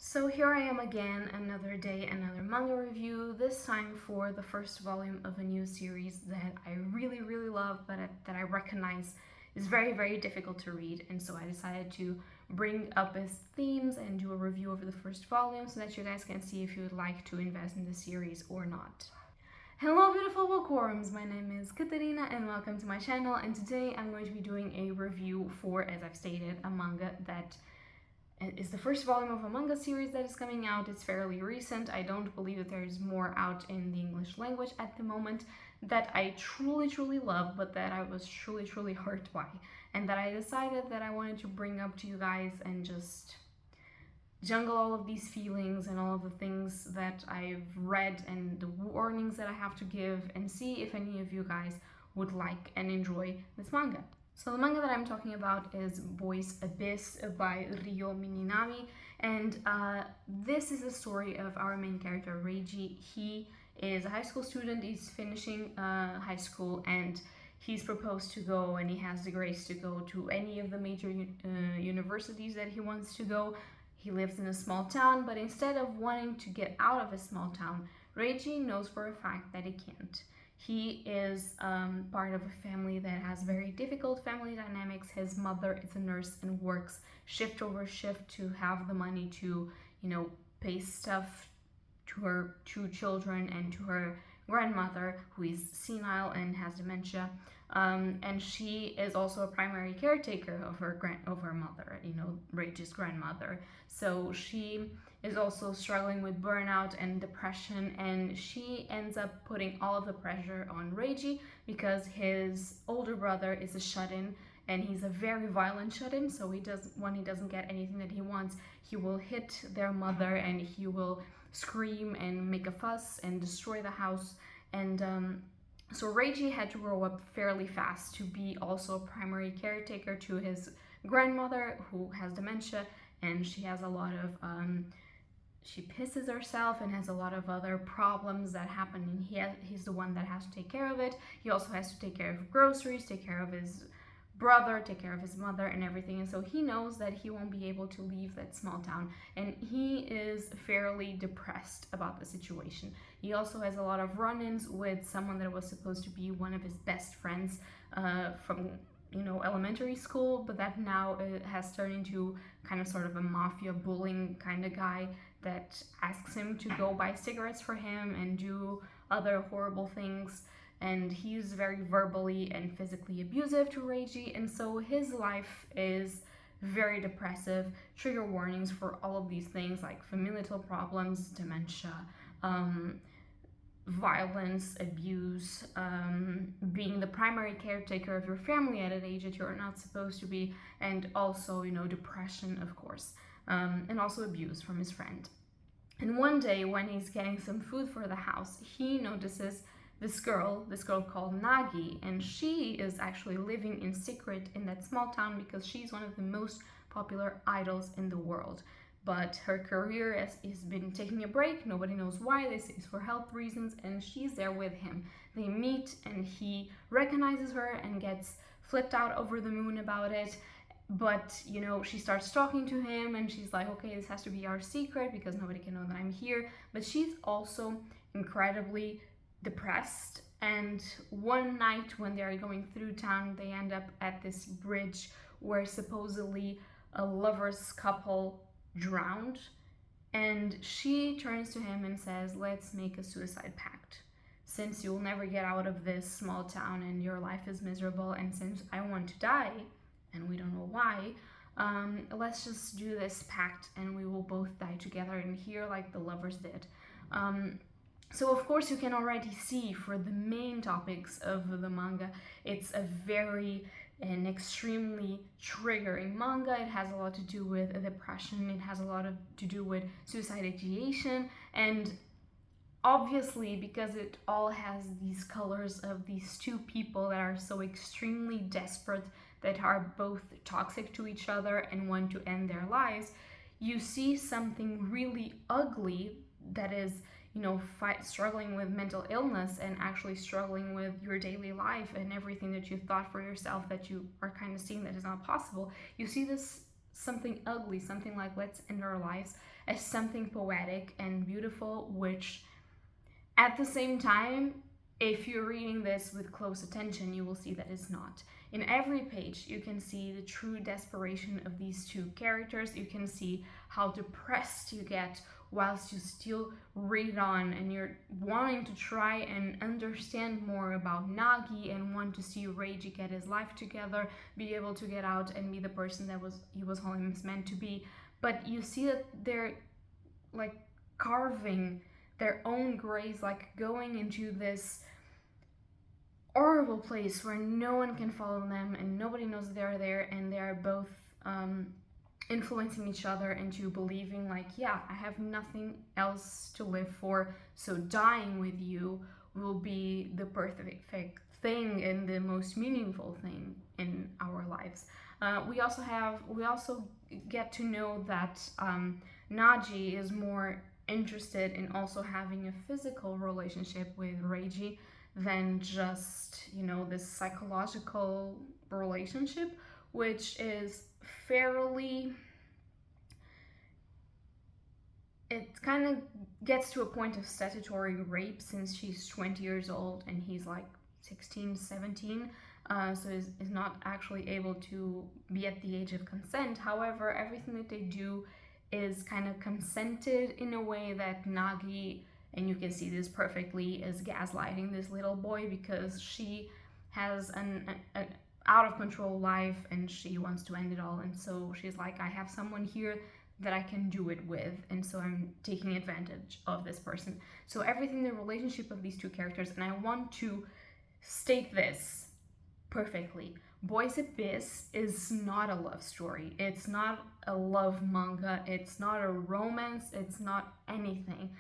So here I am again, another day, another manga review, this time for the first volume of a new series that I really love, but that I recognize is very difficult to read, and so I decided to bring up its themes and do a review over the first volume so that you guys can see if you would like to invest in the series or not. Hello beautiful bookworms, my name is Katarina and welcome to my channel, and today I'm going to be doing a review for, as I've stated, a manga that is the first volume of a manga series that is coming out. It's fairly recent. I don't believe that there's more out in the English language at the moment, that I truly love, but that I was truly hurt by, and that I decided that I wanted to bring up to you guys and just jungle all of these feelings and all of the things that I've read and the warnings that I have to give, and see if any of you guys would like and enjoy this manga. So the manga that I'm talking about is Boy's Abyss by Ryo Mininami, and this is the story of our main character, Reiji. He is a high school student, he's finishing high school, and he's proposed to go, and he has the grace to go to any of the major universities that he wants to go. He lives in a small town, but instead of wanting to get out of a small town, Reiji knows for a fact that he can't. He is part of a family that has very difficult family dynamics. His mother is a nurse and works shift over shift to have the money to, pay stuff to her two children and to her grandmother, who is senile and has dementia. And she is also a primary caretaker of her mother, Reiji's grandmother. So she is also struggling with burnout and depression, and she ends up putting all of the pressure on Reiji because his older brother is a shut-in, and he's a very violent shut-in. So when he doesn't get anything that he wants, he will hit their mother and he will scream and make a fuss and destroy the house. And so Reiji had to grow up fairly fast to be also a primary caretaker to his grandmother, who has dementia, and she has a lot of she pisses herself and has a lot of other problems that happen, and he's the one that has to take care of it. He also has to take care of groceries, take care of his brother, take care of his mother and everything, and so he knows that he won't be able to leave that small town, and he is fairly depressed about the situation. He also has a lot of run-ins with someone that was supposed to be one of his best friends from elementary school, but that now has turned into kind of sort of a mafia bullying kind of guy that asks him to go buy cigarettes for him and do other horrible things. And he's very verbally and physically abusive to Reiji, and so his life is very depressive. Trigger warnings for all of these things like familial problems, dementia, violence, abuse, being the primary caretaker of your family at an age that you're not supposed to be, and also, depression, of course, and also abuse from his friend. And one day when he's getting some food for the house, he notices this girl called Nagi, and she is actually living in secret in that small town because she's one of the most popular idols in the world. But her career has been taking a break. Nobody knows why. They say it's for health reasons, and she's there with him. They meet, and he recognizes her and gets flipped out over the moon about it. But she starts talking to him, and she's like, okay, this has to be our secret because nobody can know that I'm here. But she's also incredibly depressed, and one night when they are going through town, they end up at this bridge where supposedly a lovers couple drowned, and she turns to him and says, let's make a suicide pact. Since you'll never get out of this small town and your life is miserable, and since I want to die and we don't know why, let's just do this pact and we will both die together in here like the lovers did. So of course you can already see for the main topics of the manga, it's an extremely triggering manga. It has a lot to do with depression, it has a lot to do with suicide ideation, and obviously because it all has these colors of these two people that are so extremely desperate, that are both toxic to each other and want to end their lives, you see something really ugly that is struggling with mental illness and actually struggling with your daily life and everything that you thought for yourself that you are kind of seeing that is not possible. You see this something ugly, something like let's end our lives, as something poetic and beautiful, which at the same time, if you're reading this with close attention, you will see that it's not. In every page, you can see the true desperation of these two characters. You can see how depressed you get whilst you still read on and you're wanting to try and understand more about Nagi and want to see Reiji get his life together, be able to get out and be the person that he was always meant to be. But you see that they're like carving their own graves, like going into this horrible place where no one can follow them and nobody knows they're there, and they're both influencing each other into believing like, yeah, I have nothing else to live for, so dying with you will be the perfect thing and the most meaningful thing in our lives. We also get to know that Naji is more interested in also having a physical relationship with Reiji than just, this psychological relationship, which is fairly, it kind of gets to a point of statutory rape since she's 20 years old and he's like 16, 17. So is not actually able to be at the age of consent. However, everything that they do is kind of consented in a way that Nagi, and you can see this perfectly, is gaslighting this little boy because she has an out of control life and she wants to end it all. And so she's like, I have someone here that I can do it with, and so I'm taking advantage of this person. So everything, the relationship of these two characters, and I want to state this perfectly. Boys Abyss is not a love story. It's not a love manga. It's not a romance. It's not anything.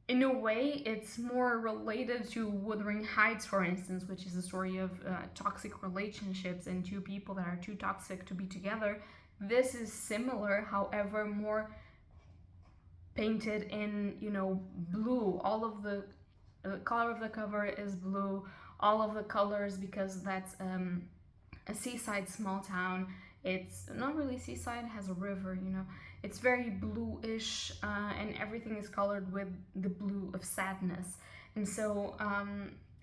In a way, it's more related to Wuthering Heights, for instance, which is a story of toxic relationships and two people that are too toxic to be together. This is similar, however, more painted in, blue. All of the color of the cover is blue. All of the colors, because that's a seaside small town. It's not really seaside, it has a river, It's very bluish, and everything is colored with the blue of sadness. And so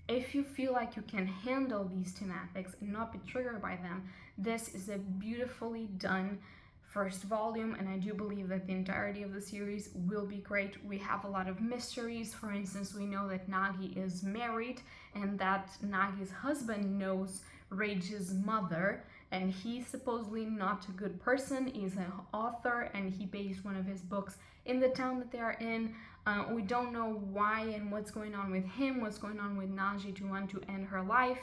if you feel like you can handle these thematics and not be triggered by them, this is a beautifully done first volume, and I do believe that the entirety of the series will be great. We have a lot of mysteries. For instance, we know that Nagi is married and that Nagi's husband knows Reiji's mother, and he's supposedly not a good person. He's an author and he based one of his books in the town that they are in. We don't know why and what's going on with him, what's going on with Naji to want to end her life,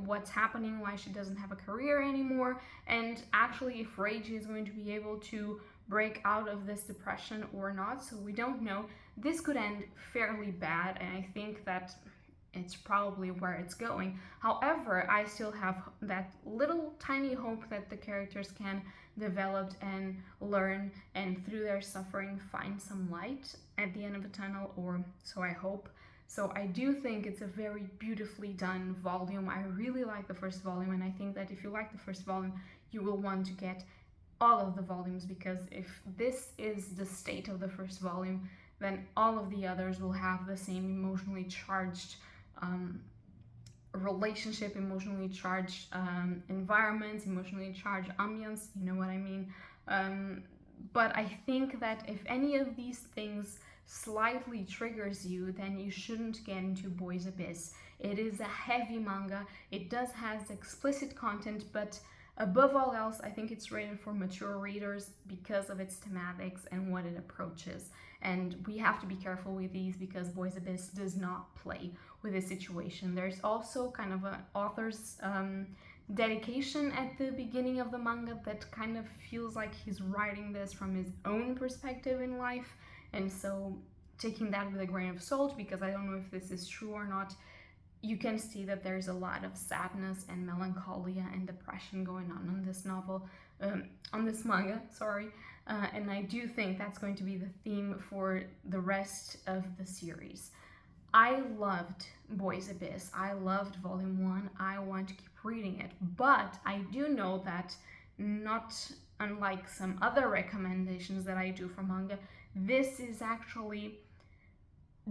what's happening, why she doesn't have a career anymore, and actually if Reiji is going to be able to break out of this depression or not. So we don't know. This could end fairly bad, and I think that it's probably where it's going. However, I still have that little tiny hope that the characters can develop and learn, and through their suffering find some light at the end of the tunnel, or so I hope. So I do think it's a very beautifully done volume. I really like the first volume, and I think that if you like the first volume, you will want to get all of the volumes, because if this is the state of the first volume, then all of the others will have the same emotionally charged relationship, emotionally charged environments, emotionally charged ambience, you know what I mean. But I think that if any of these things slightly triggers you, then you shouldn't get into Boys Abyss. It is a heavy manga. It does has explicit content, but above all else, I think it's rated for mature readers because of its thematics and what it approaches. And we have to be careful with these because Boys Abyss does not play with this situation. There's also kind of an author's dedication at the beginning of the manga that kind of feels like he's writing this from his own perspective in life. And so taking that with a grain of salt, because I don't know if this is true or not, you can see that there's a lot of sadness and melancholia and depression going on this novel, on this manga, sorry. And I do think that's going to be the theme for the rest of the series. I loved Boys Abyss. I loved Volume 1. I want to keep reading it. But I do know that not unlike some other recommendations that I do for manga, this is actually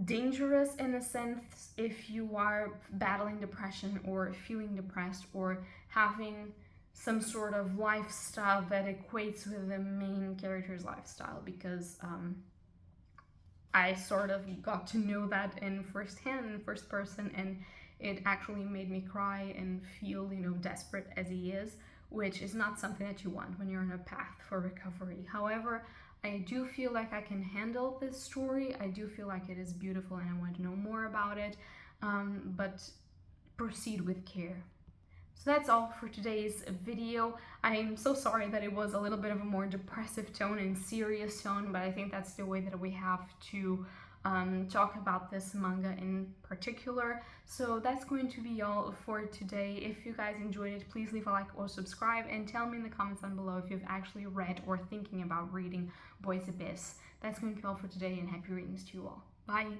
dangerous in a sense if you are battling depression or feeling depressed or having some sort of lifestyle that equates with the main character's lifestyle, because I sort of got to know that in firsthand, in first person, and it actually made me cry and feel, desperate as he is, which is not something that you want when you're on a path for recovery. However, I do feel like I can handle this story. I do feel like it is beautiful and I want to know more about it, but proceed with care. So that's all for today's video. I'm so sorry that it was a little bit of a more depressive tone and serious tone, but I think that's the way that we have to talk about this manga in particular. So that's going to be all for today. If you guys enjoyed it, please leave a like or subscribe, and tell me in the comments down below if you've actually read or thinking about reading Boy's Abyss. That's going to be all for today, and happy readings to you all. Bye!